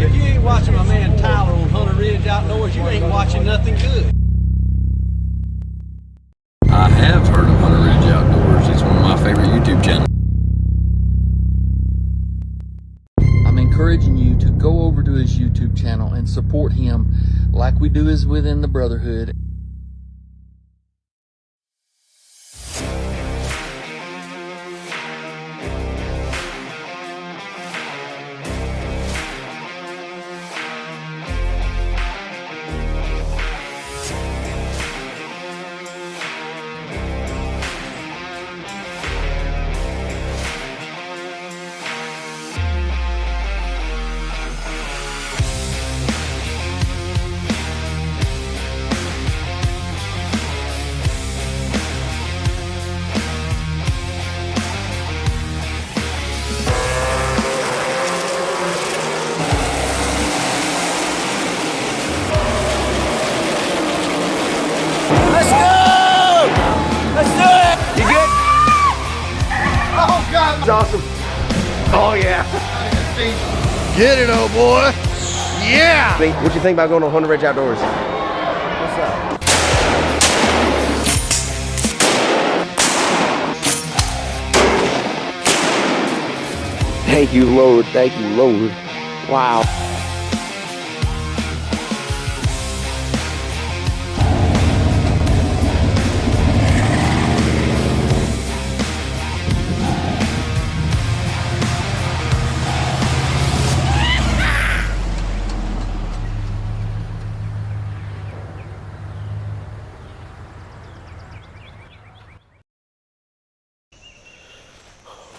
If you ain't watching my man Tyler on Hunter Ridge Outdoors, you ain't watching nothing good. I have heard of Hunter Ridge Outdoors. It's one of my favorite YouTube channels. I'm encouraging you to go over to his YouTube channel and support him like we do as within the Brotherhood. Awesome. Oh yeah. Get it, old boy. Yeah. What you think about going on Hunter Ridge Outdoors? What's up? Thank you, Lord. Thank you, Lord. Wow.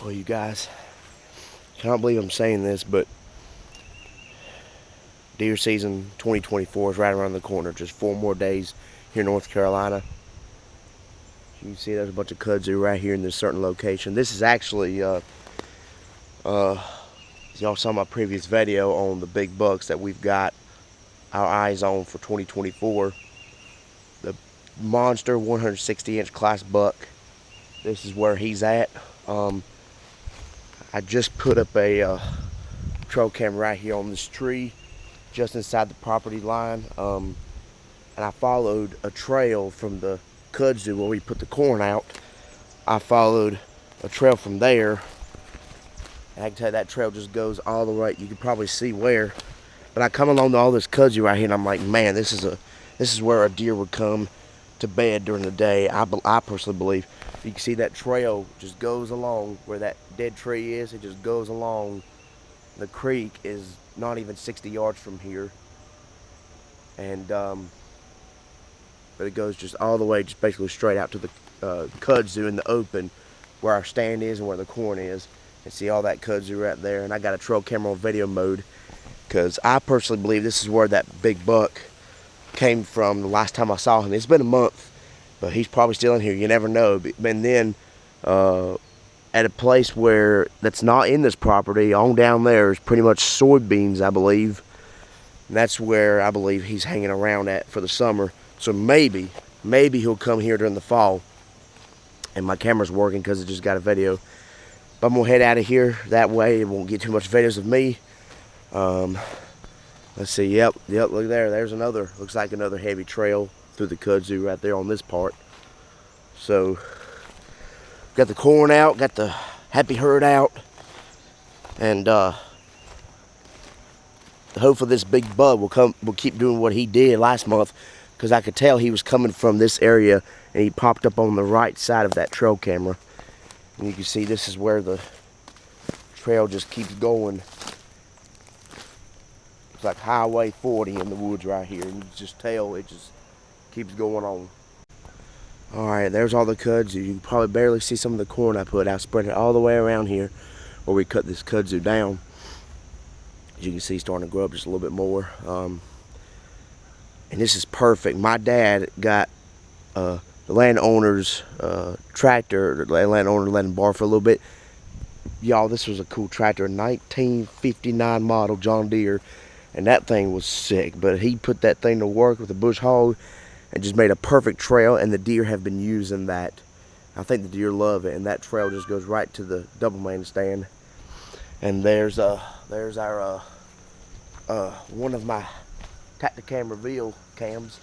Well, you guys, I cannot believe I'm saying this, but deer season 2024 is right around the corner. Just 4 more days here in North Carolina. You can see there's a bunch of kudzu right here in this certain location. This is actually, y'all saw my previous video on the big bucks that we've got our eyes on for 2024. The monster 160-inch class buck. This is where he's at. I just put up a trail camera right here on this tree, just inside the property line, and I followed a trail from the kudzu where we put the corn out. I followed a trail from there, and I can tell you that trail just goes all the way. You can probably see where, but I come along to all this kudzu right here, and I'm like, man, this is where a deer would come to bed during the day. I personally believe. You can see that trail just goes along where that dead tree is. It just goes along. The creek is not even 60 yards from here, and but it goes just all the way, just basically straight out to the kudzu in the open, where our stand is and where the corn is. And see all that kudzu right there. And I got a trail camera on video mode, because I personally believe this is where that big buck came from the last time I saw him. It's been a month, but he's probably still in here. You never know. And then at a place where that's not in this property, on down there is pretty much soybeans, I believe. And that's where I believe he's hanging around at for the summer. So maybe he'll come here during the fall. And my camera's working because it just got a video. But I'm gonna head out of here. That way it won't get too much videos of me. Let's see. Yep. Look there. There's another. Looks like another heavy trail through the kudzu right there on this part. So got the corn out, got the happy herd out, and hopefully this big bud will keep doing what he did last month, because I could tell he was coming from this area, and he popped up on the right side of that trail camera. And you can see this is where the trail just keeps going. It's like Highway 40 in the woods right here, and you can just tell it just keeps going on. Alright, there's all the kudzu. You can probably barely see some of the corn I put out. Spread it all the way around here where we cut this kudzu down. As you can see, starting to grow up just a little bit more. And this is perfect. My dad got the landowner's tractor. The landowner let him borrow for a little bit. Y'all, this was a cool tractor. 1959 model John Deere. And that thing was sick. But he put that thing to work with a bush hog and just made a perfect trail, and the deer have been using that. I think the deer love it, and that trail just goes right to the double man stand. And there's our one of my Tacticam reveal cams,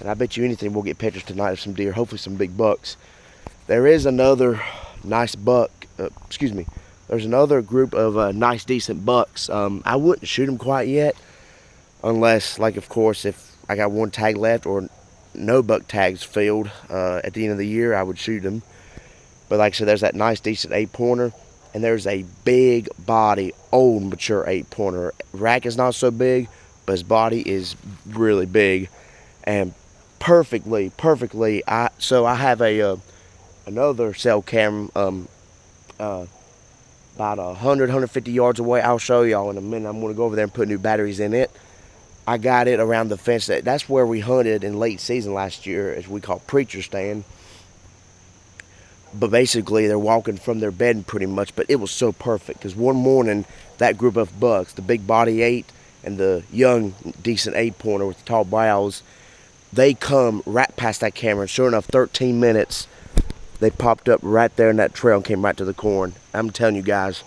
and I bet you anything we'll get pictures tonight of some deer, hopefully some big bucks. There is another nice buck, there's another group of nice decent bucks. I wouldn't shoot them quite yet, unless, like, of course, if I got one tag left or no buck tags filled at the end of the year, I would shoot them. But like I said, there's that nice decent 8-pointer, and there's a big body old mature 8-pointer. Rack is not so big, but his body is really big, and perfectly. So I have a another cell cam about 150 yards away. I'll show y'all in a minute. I'm going to go over there and put new batteries in it. I got it around the fence. That's where we hunted in late season last year, as we call preacher stand. But basically, they're walking from their bed pretty much. But it was so perfect, because one morning, that group of bucks, the big body 8 and the young decent 8-pointer with the tall brows, they come right past that camera. And sure enough, 13 minutes, they popped up right there in that trail and came right to the corn. I'm telling you guys,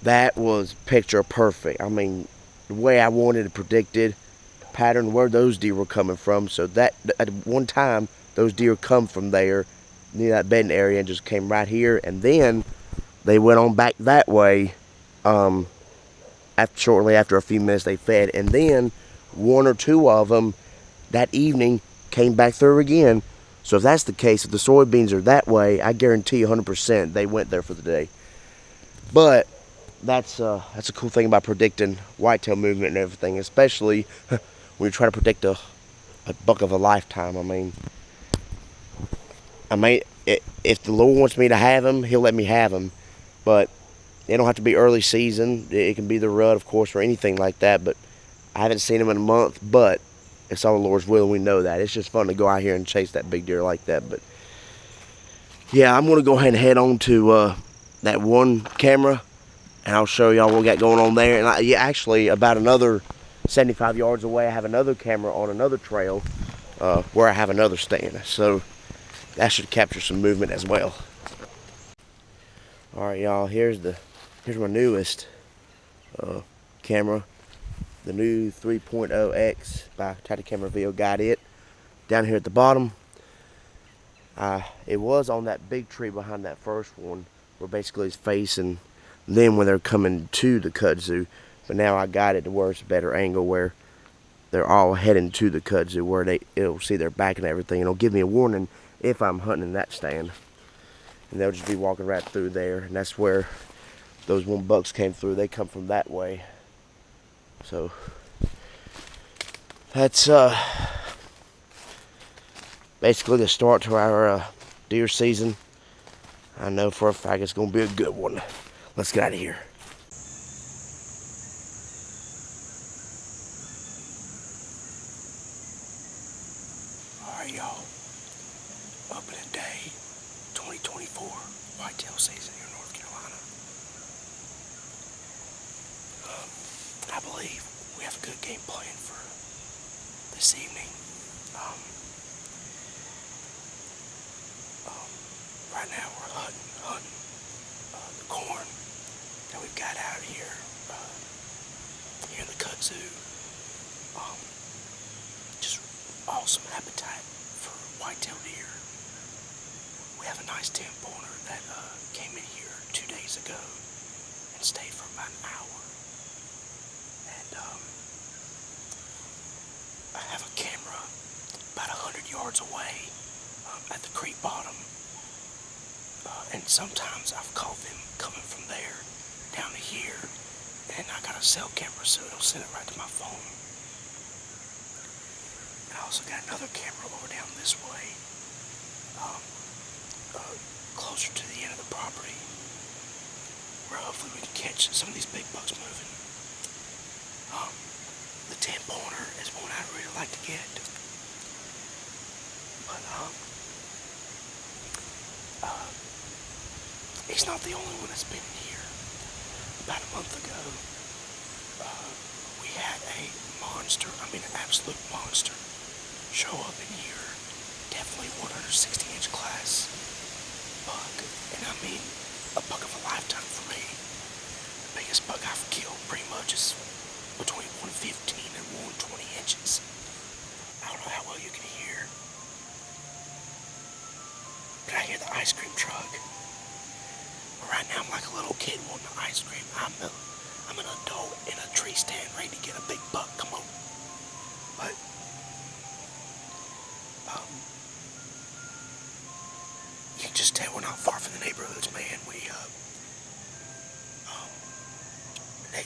that was picture perfect. I mean, the way I wanted it predicted, the pattern where those deer were coming from. So that at one time, those deer come from there, near that bedding area, and just came right here. And then they went on back that way. Shortly after a few minutes, they fed, and then one or two of them that evening came back through again. So if that's the case, if the soybeans are that way, I guarantee you 100% they went there for the day. But that's a cool thing about predicting whitetail movement and everything, especially when you're trying to predict a buck of a lifetime. I mean, if the Lord wants me to have him, he'll let me have him. But it don't have to be early season. It can be the rut, of course, or anything like that. But I haven't seen him in a month, but it's all the Lord's will, and we know that. It's just fun to go out here and chase that big deer like that. But yeah, I'm going to go ahead and head on to that one camera, and I'll show y'all what we got going on there. And actually, about another 75 yards away, I have another camera on another trail where I have another stand. So that should capture some movement as well. All right, y'all, here's my newest camera. The new 3.0X by Tacticam Reveal. Got it down here at the bottom. It was on that big tree behind that first one, where basically it's facing them when they're coming to the kudzu. But now I got it to where it's a better angle, where they're all heading to the kudzu, where it'll see their back and everything. It'll give me a warning if I'm hunting in that stand, and they'll just be walking right through there. And that's where those one bucks came through. They come from that way. So that's basically the start to our deer season. I know for a fact it's going to be a good one. Let's get out of here. All right, y'all. Opening day 2024 whitetail season here in North Carolina. I believe we have a good game plan for this evening. Right now we're hunting the corn that we've got out here in the kudzu. Just awesome appetite for whitetail deer. We have a nice 10-pointer that came in here 2 days ago and stayed for about an hour. And I have a camera about 100 yards away at the creek bottom. And sometimes I've caught them coming from there down to here, and I got a cell camera, so it'll send it right to my phone. And I also got another camera over down this way, closer to the end of the property, where hopefully we can catch some of these big bucks moving. The 10-pointer is one I'd really like to get, but he's not the only one that's been here. About a month ago, we had an absolute monster show up in here. Definitely 160-inch class buck, and a buck of a lifetime for me. The biggest buck I've killed pretty much is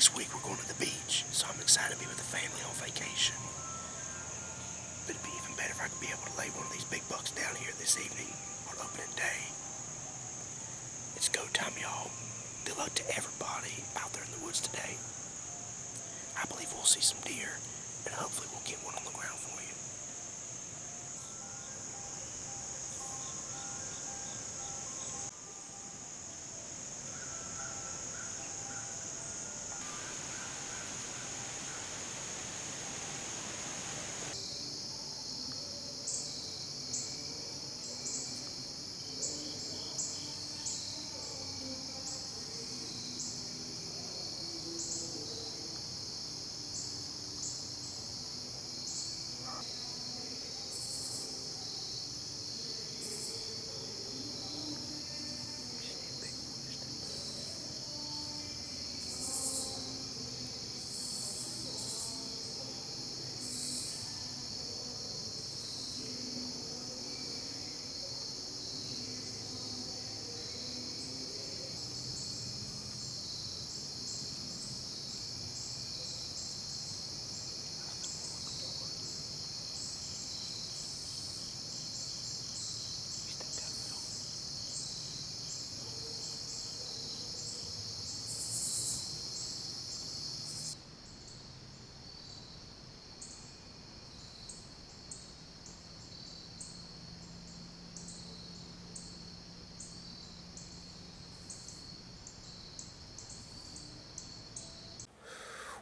next week we're going to the beach, so I'm excited to be with the family on vacation. But it'd be even better if I could be able to lay one of these big bucks down here this evening on opening day. It's go time, y'all. Good luck to everybody out there in the woods today. I believe we'll see some deer, and hopefully we'll get one on the ground for you.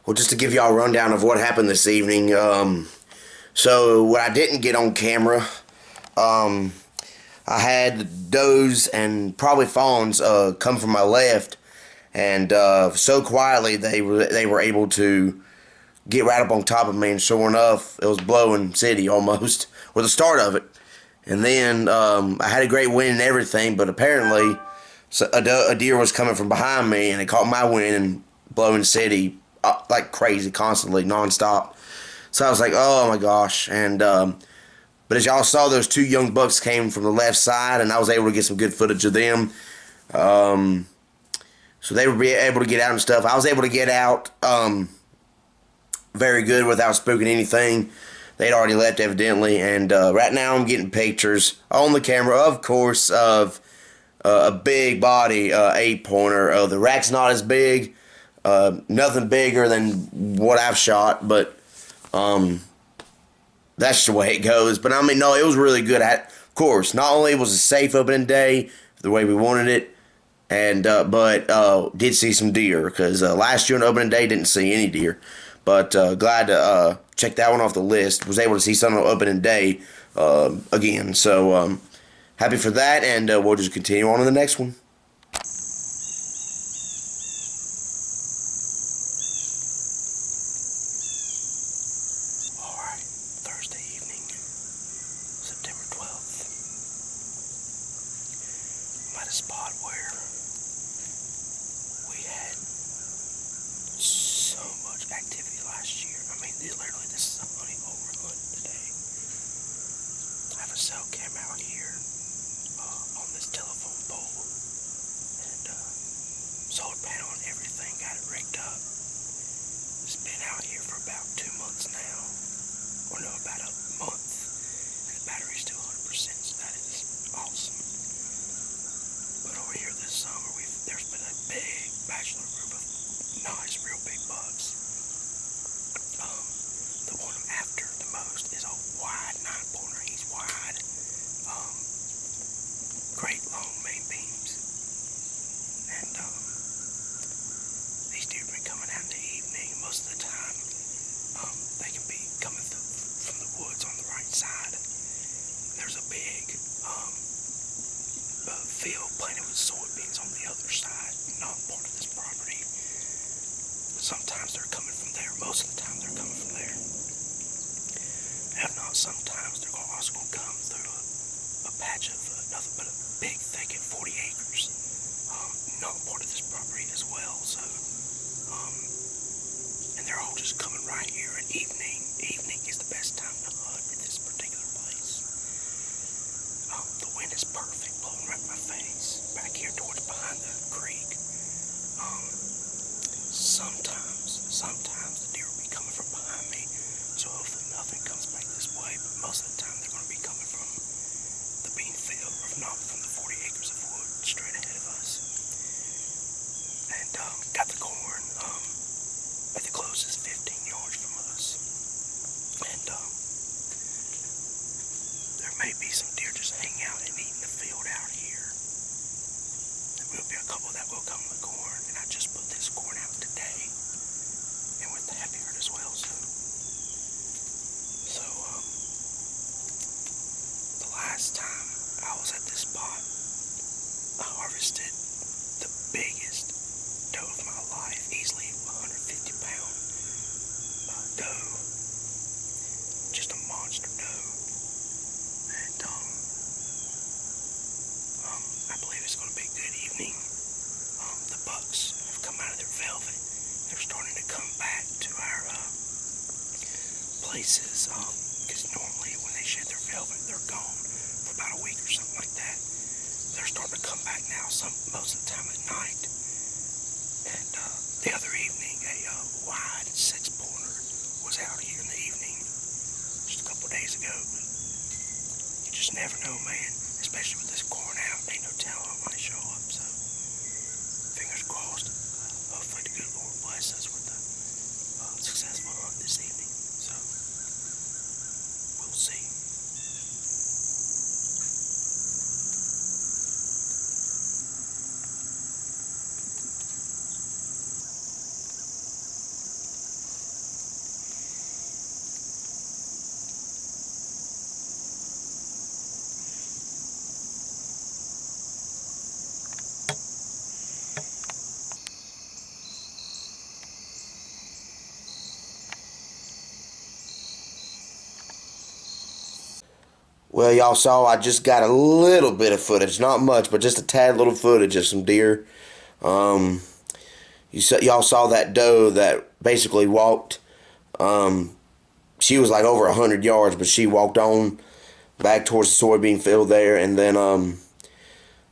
Well, just to give y'all a rundown of what happened this evening. So what I didn't get on camera, I had does and probably fawns come from my left, and so quietly they were able to get right up on top of me, and sure enough, it was blowing city almost, or the start of it. And then I had a great wind and everything, but apparently a deer was coming from behind me, and it caught my wind and blowing city like crazy, constantly, nonstop. So I was like, oh my gosh. And but as y'all saw, those two young bucks came from the left side, and I was able to get some good footage of them. So they were able to get out and stuff. I was able to get out very good without spooking anything. They'd already left, evidently. And right now I'm getting pictures on the camera, of course, of a big body 8-pointer. The rack's not as big. Nothing bigger than what I've shot, but that's the way it goes. But I mean, no, it was really good. Of course, not only was it a safe opening day the way we wanted it, and but did see some deer, because last year on opening day didn't see any deer. But glad to check that one off the list. Was able to see some on opening day again. So happy for that, and we'll just continue on to the next one. At a spot where we had so much activity last year. I mean, literally, this is a honey hole hunt today. I have a cell cam out here on this telephone pole, and solar panel and everything, got it rigged up. It's been out here for about 2 months now, or no, about a month, and the battery's still 100%, so that is awesome. But over here this summer, there's been a big bachelor group of nice, real big bucks. The one I'm after the most is a wide 9-pointer. He's wide. Great long main beams. And these deer have been coming out in the evening. Most of the time, they can be coming from the woods on the right side. There's a big field planted with soybeans on the other side, not part of this property. Sometimes they're coming from there. Most of the time they're coming from there. If not, sometimes they're also going to come through a patch of nothing but a big thicket, 40 acres. Not part of this property as well. So, and they're all just coming right here at evening. Evening is the best time to hunt at this particular place. The wind is perfect, blowing right in my face, back here towards behind the creek. sometimes the deer will be coming from behind me, so hopefully nothing comes back this way, but most of the time they're going to be coming from the bean field, or if not, from the 40 acres of wood straight ahead of us. And got the corn at the closest 15 yards from us. And there may be some deer just hanging out and eating the field out here. There will be a couple that will come to the corn, and I just put this corn out today, and with the happy herd as well. So the last time I was at this spot, I harvested the biggest doe of my life, easily 150-pound doe, just a monster doe. And I believe it's going to be a good evening. The bucks have come out of their velvet. They're starting to come back to our places, because normally when they shed their velvet, they're gone for about a week or something like that. They're starting to come back now, most of the time at night. And the other evening, a wide 6-pointer was out here in the evening, just a couple days ago. But you just never know, man. Especially with this corn out, ain't no telling what might show up. So fingers crossed. Hopefully the good Lord bless us with a successful hunt this evening. So we'll see. Well, y'all saw I just got a little bit of footage, not much, but just a tad little footage of some deer. Y'all saw that doe that basically walked. She was like over 100 yards, but she walked on back towards the soybean field there, and then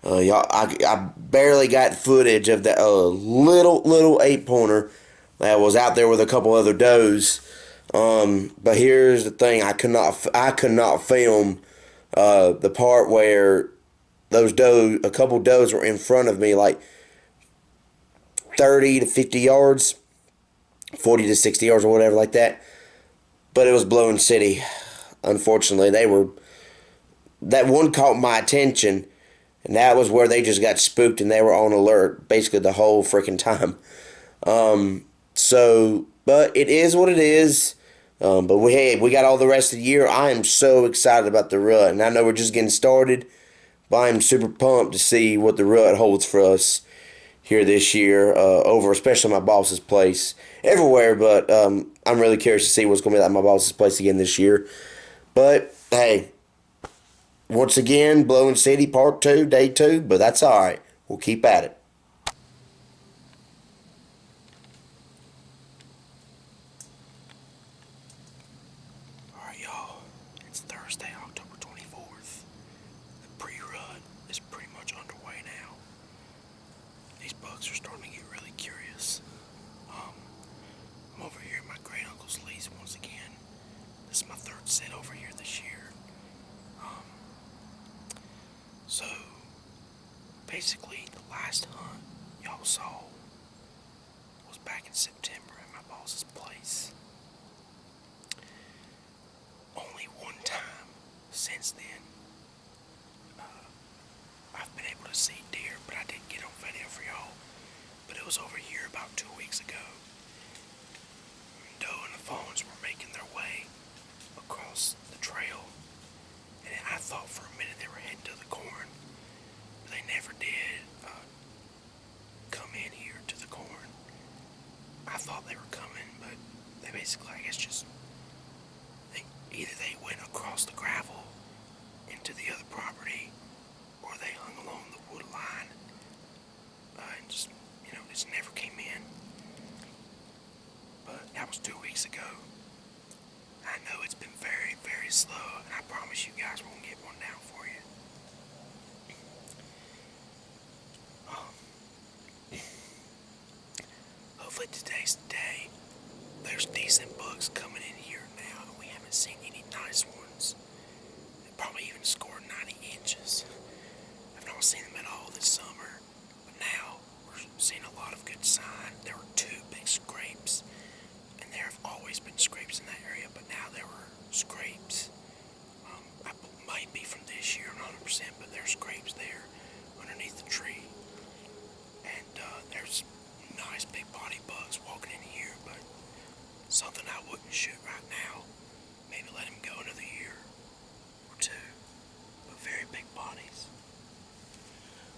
I barely got footage of that little 8-pointer that was out there with a couple other does. But here's the thing: I could not film the part where a couple does were in front of me, like 30 to 50 yards, 40 to 60 yards, or whatever like that. But it was blowing city. Unfortunately, that one caught my attention, and that was where they just got spooked and they were on alert basically the whole freaking time. But it is what it is. But we got all the rest of the year. I am so excited about the rut, and I know we're just getting started, but I am super pumped to see what the rut holds for us here this year, over especially my boss's place, everywhere. But I'm really curious to see what's going to be like my boss's place again this year. But hey, once again, Blowing City Part 2, Day 2, but that's all right. We'll keep at it. Alright, y'all. It's Thursday, October 24th. The pre-rut is pretty much underway now. These bucks are starting to get really curious. I'm over here at my great uncle's lease once again. This is my third sit over here this year. So basically the last hunt y'all saw was back in September at my boss's place. Only one time since then I've been able to see deer, but I didn't get on video for y'all. But it was over here about 2 weeks ago. Doe and the fawns were making their way across the trail, and I thought for a minute they were heading to the corn, but they never did come in here to the corn. I thought they were coming, but they basically, I guess, either they went across the gravel into the other property, or they hung along the wood line and just never came in. But that was 2 weeks ago. I know it's been very, very slow, and I promise you guys we're gonna get one down for you. hopefully today's the day. There's decent bugs coming in here now. We haven't seen any nice ones. They probably even scored 90 inches. I've not seen them at all this summer. But now we're seeing a lot of good sign. There were 2 big scrapes. And there have always been scrapes in that area, but now there were scrapes. I might be from this year, 100%, but there's scrapes there underneath the tree. And there's nice big body bugs walking in here, but something I wouldn't shoot right now. Maybe let him go another year or 2. But very big bodies.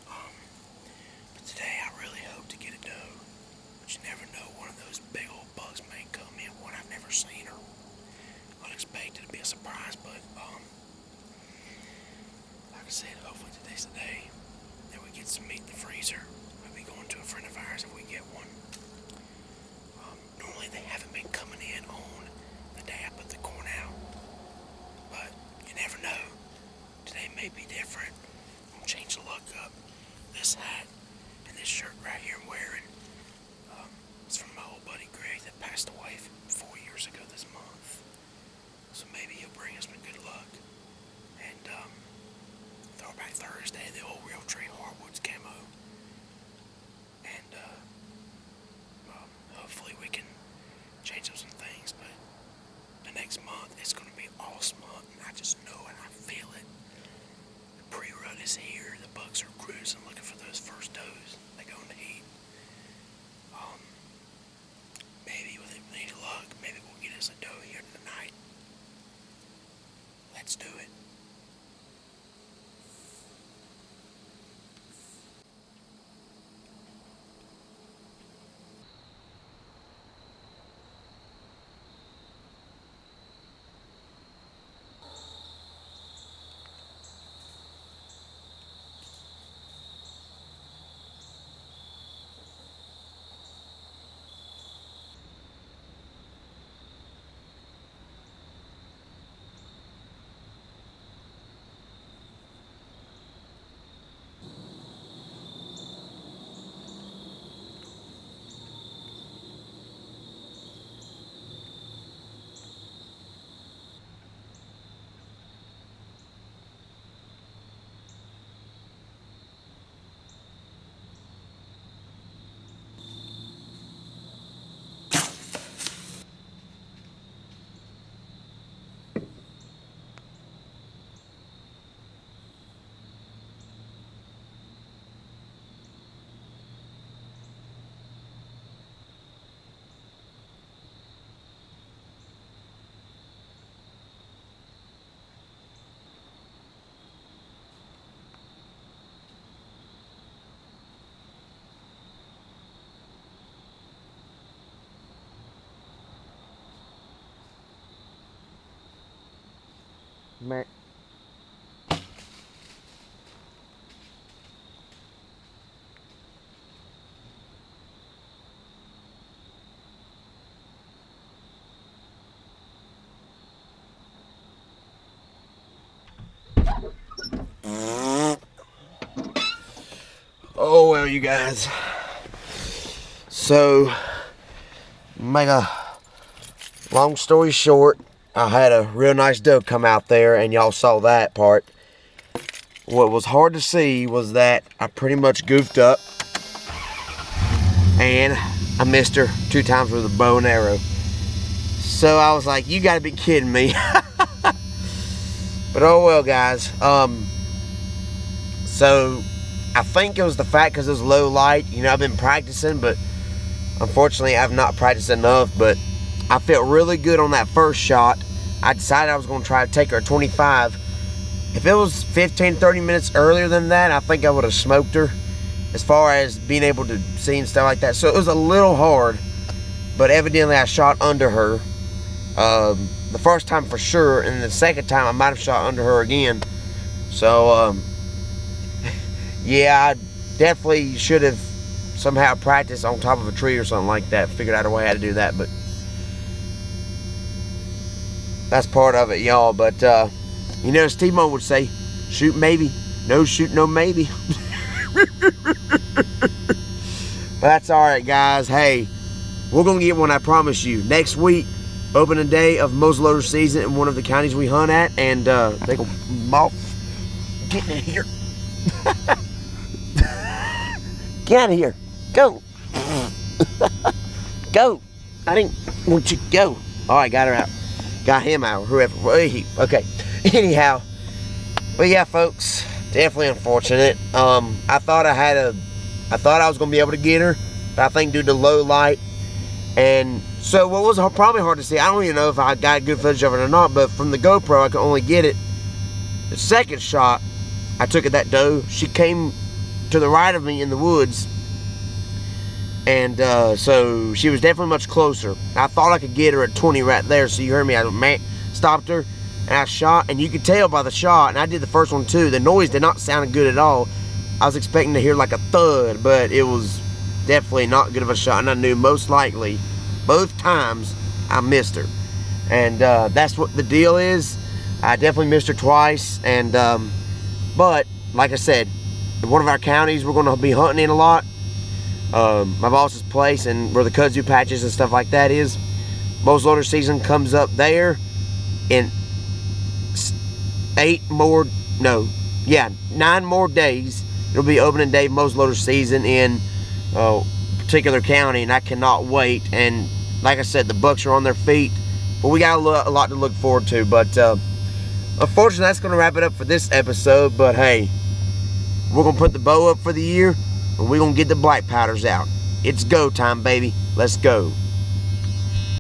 But today I really hope to get a doe. But you never know, one of those big old bugs may come in, one I've never seen or unexpected to be a surprise, but like I said, hopefully today's the day that we get some meat in the freezer. We'll be going to a friend of ours if we get one. Normally they haven't been coming in on the day I put the corn out, but you never know. Today may be different. I'm gonna change the look up. This hat and this shirt right here I'm wearing, it's from my old buddy Greg that passed away 4 years ago this month. So maybe he'll bring us some good luck. And Throwback Thursday, the old Real Tree Hardwoods camo. And hopefully we can change up some things, but the next month it's going to be an awesome month, and I just know it, I feel it. The pre-rut is here, the bugs are cruising looking for those first does. They go in the heat. Maybe with any luck, maybe we'll get us a doe here tonight. Let's do it. Man. Oh well, you guys. So, make a long story short, I had a real nice doe come out there, and y'all saw that part. What was hard to see was that I pretty much goofed up, and I missed her 2 times with a bow and arrow. So I was like, you gotta be kidding me. But oh well, guys. So I think it was the fact because it was low light. You know, I've been practicing, but unfortunately I've not practiced enough. But I felt really good on that first shot. I decided I was going to try to take her at 25. If it was 15-30 minutes earlier than that, I think I would have smoked her as far as being able to see and stuff like that. So it was a little hard, but evidently I shot under her the first time for sure, and the second time I might have shot under her again. So yeah, I definitely should have somehow practiced on top of a tree or something like that, figured out a way how to do that, but that's part of it, y'all. But you know, as T-Mo would say, shoot maybe, no shoot no maybe. But that's all right, guys. Hey, We're going to get one, I promise you. Next week, opening day of muzzleloader season in one of the counties we hunt at. And they go, moth, get in here. Get out of here. Go. Go. I didn't want you to go. All right, got her out. Got him out, whoever. Okay. Anyhow. But yeah, folks, definitely unfortunate. I thought I was going to be able to get her. But I think due to low light. And so what was probably hard to see, I don't even know if I got good footage of it or not, but from the GoPro, I could only get it. The second shot I took at that doe, she came to the right of me in the woods. And so she was definitely much closer. I thought I could get her at 20 right there. So you heard me, I stopped her and I shot. And you could tell by the shot, and I did the first one too, the noise did not sound good at all. I was expecting to hear like a thud, but it was definitely not good of a shot. And I knew most likely, both times, I missed her. And that's what the deal is. I definitely missed her twice. And but, like I said, in one of our counties we're going to be hunting in a lot. My boss's place and where the kudzu patches and stuff like that is. Muzzleloader season comes up there in 9 more days. It'll be opening day muzzleloader season in a particular county, and I cannot wait. And like I said, the bucks are on their feet, but we got a lot to look forward to. But unfortunately, that's going to wrap it up for this episode. But hey, we're going to put the bow up for the year, and we're going to get the black powders out. It's go time, baby. Let's go.